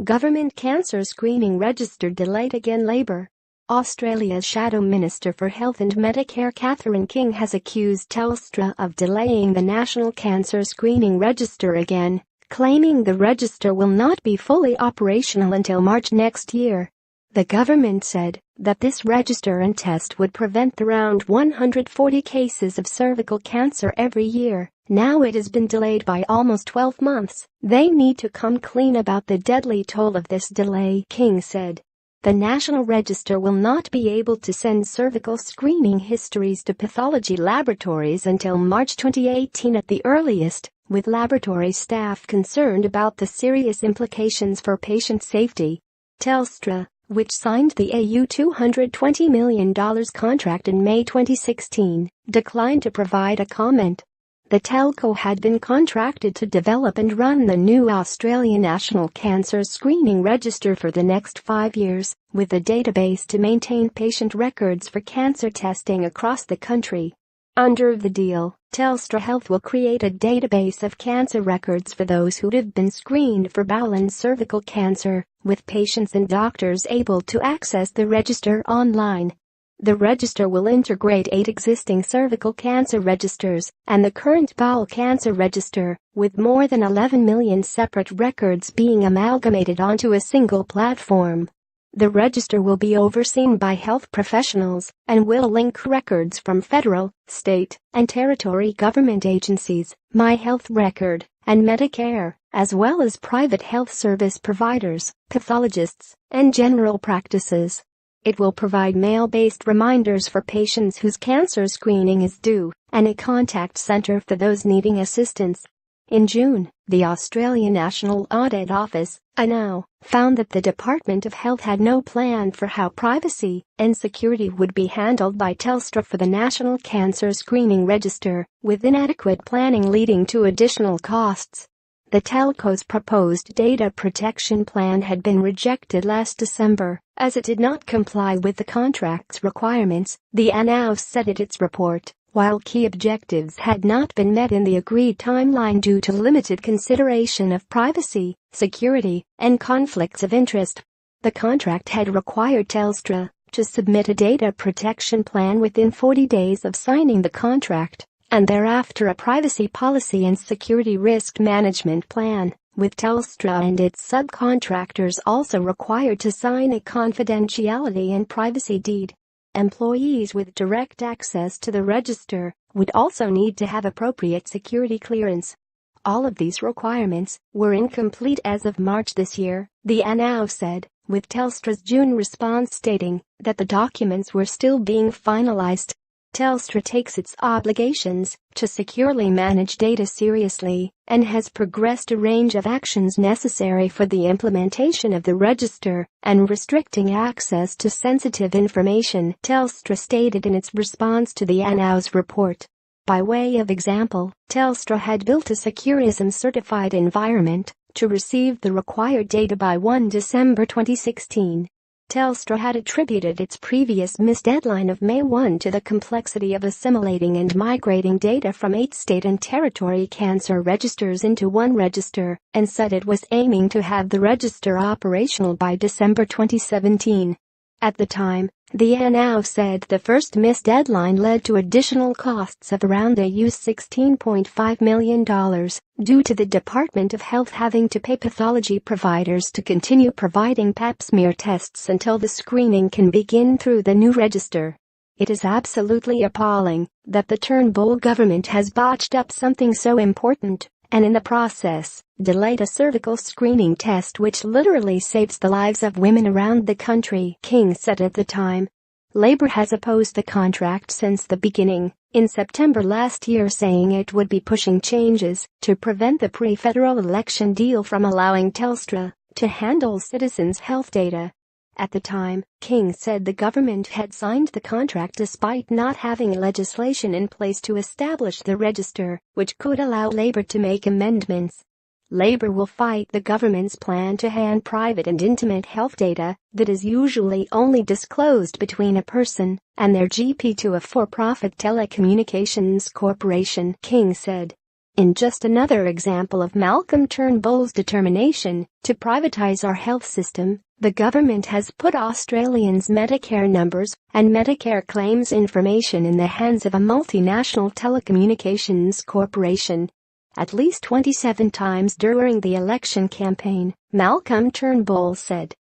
Government cancer screening register delayed again. Labour. Australia's Shadow Minister for Health and Medicare Catherine King has accused Telstra of delaying the National Cancer Screening Register again, claiming the register will not be fully operational until March next year. The government said that this register and test would prevent around 140 cases of cervical cancer every year. Now it has been delayed by almost 12 months. They need to come clean about the deadly toll of this delay, King said. The National Register will not be able to send cervical screening histories to pathology laboratories until March 2018 at the earliest, with laboratory staff concerned about the serious implications for patient safety. Telstra, which signed the $220 million contract in May 2016, declined to provide a comment. The telco had been contracted to develop and run the new Australian National Cancer Screening Register for the next 5 years, with a database to maintain patient records for cancer testing across the country. Under the deal, Telstra Health will create a database of cancer records for those who have been screened for bowel and cervical cancer, with patients and doctors able to access the register online. The register will integrate 8 existing cervical cancer registers and the current bowel cancer register, with more than 11 million separate records being amalgamated onto a single platform. The register will be overseen by health professionals and will link records from federal, state, and territory government agencies, My Health Record, and Medicare, as well as private health service providers, pathologists, and general practices. It will provide mail-based reminders for patients whose cancer screening is due, and a contact center for those needing assistance. In June, the Australian National Audit Office, ANO, found that the Department of Health had no plan for how privacy and security would be handled by Telstra for the National Cancer Screening Register, with inadequate planning leading to additional costs. The telco's proposed data protection plan had been rejected last December, as it did not comply with the contract's requirements, the ANO said in its report, while key objectives had not been met in the agreed timeline due to limited consideration of privacy, security, and conflicts of interest. The contract had required Telstra to submit a data protection plan within 40 days of signing the contract, and thereafter a privacy policy and security risk management plan, with Telstra and its subcontractors also required to sign a confidentiality and privacy deed. Employees with direct access to the register would also need to have appropriate security clearance. All of these requirements were incomplete as of March this year, the ANO said, with Telstra's June response stating that the documents were still being finalized. Telstra takes its obligations to securely manage data seriously and has progressed a range of actions necessary for the implementation of the register and restricting access to sensitive information, Telstra stated in its response to the ANO's report. By way of example, Telstra had built a Securism-certified environment to receive the required data by 1 December 2016. Telstra had attributed its previous missed deadline of May 1 to the complexity of assimilating and migrating data from 8 state and territory cancer registers into one register, and said it was aiming to have the register operational by December 2017. At the time, the ANO said the first missed deadline led to additional costs of around $16.5 million, due to the Department of Health having to pay pathology providers to continue providing pap smear tests until the screening can begin through the new register. It is absolutely appalling that the Turnbull government has botched up something so important, and in the process, delayed a cervical screening test which literally saves the lives of women around the country, King said at the time. Labour has opposed the contract since the beginning, in September last year, saying it would be pushing changes to prevent the pre-federal election deal from allowing Telstra to handle citizens' health data. At the time, King said the government had signed the contract despite not having legislation in place to establish the register, which could allow Labour to make amendments. Labour will fight the government's plan to hand private and intimate health data that is usually only disclosed between a person and their GP to a for-profit telecommunications corporation, King said. In just another example of Malcolm Turnbull's determination to privatize our health system, the government has put Australians' Medicare numbers and Medicare claims information in the hands of a multinational telecommunications corporation. At least 27 times during the election campaign, Malcolm Turnbull said,